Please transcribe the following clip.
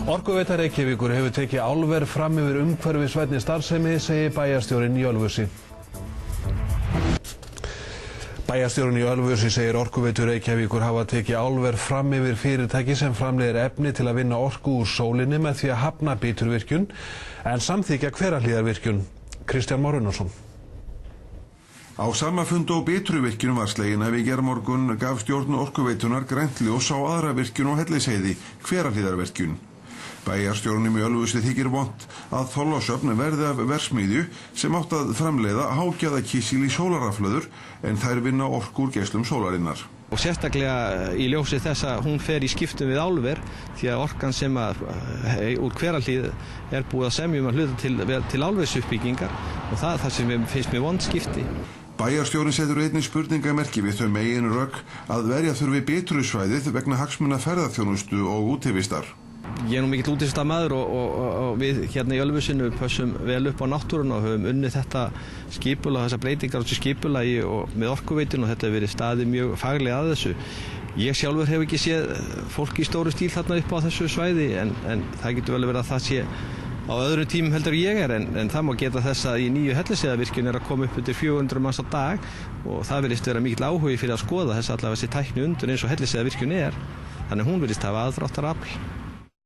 Orkuveita Reykjavíkur hefur tekið álver fram yfir umhverfisvænni starfsemi, segir bæjarstjórinn í Ölfusi. Bæjarstjórinn í Ölfusi segir Orkuveitu Reykjavíkur hafa tekið álver fram yfir fyrirtæki sem framleiðir efni til að vinna orku úr sólinni með því að hafna Biturvirkjun en samþykkja Hverahlíðarvirkjun. Kristján Már Unnarsson. Á sama fund og Biturvirkjun var slegin að í gærmorgun gaf stjórn Orkuveitunar grænt ljós á aðra virkjun á Hellisheiði, Hverahlíðarvirkjun. Bæjarstjórnum í Ölfusi þykir vont að Þorlákshöfn verði af verksmiðju sem átt að framleiða hágæðakísil í sólarrafhlöður en þær vinna orku úr geislum sólarinnar. Og sérstaklega í ljósi þess að hún fer í skiptum við álver því að orkan sem úr Hverahlíð búið að semja að hluta til álversuppbyggingar og það sem finnst mér vond skipti. Bæjarstjórinn setur einnig spurningamerki við þau megin rök að verja þurfi Biturusvæðið vegna hagsmuna ferðaþjónustu og útivistar. Ég er mikill útivistarmaður og við hérna í Ölfusinu pössum vel upp á náttúruna og höfum unnið þetta skipulag, þessar breytingar á þessu skipulagi og með Orkuveituna og þetta hefur verið staðið mjög faglega að þessu. Ég sjálfur hef ekki séð fólk í stóru stíl þarna upp á þessu svæði en það getur vel verið að það sé á öðrum tímum heldur ég en það má geta þess að í nýju Hellisheiðarvirkjun að koma upp undir 400 manns á dag og það virðist vera mikill áhugi fyrir að skoða þessi tækni undur eins og Hellisheiðarvirkjun þannig hún virðist hafa aðdráttarafl.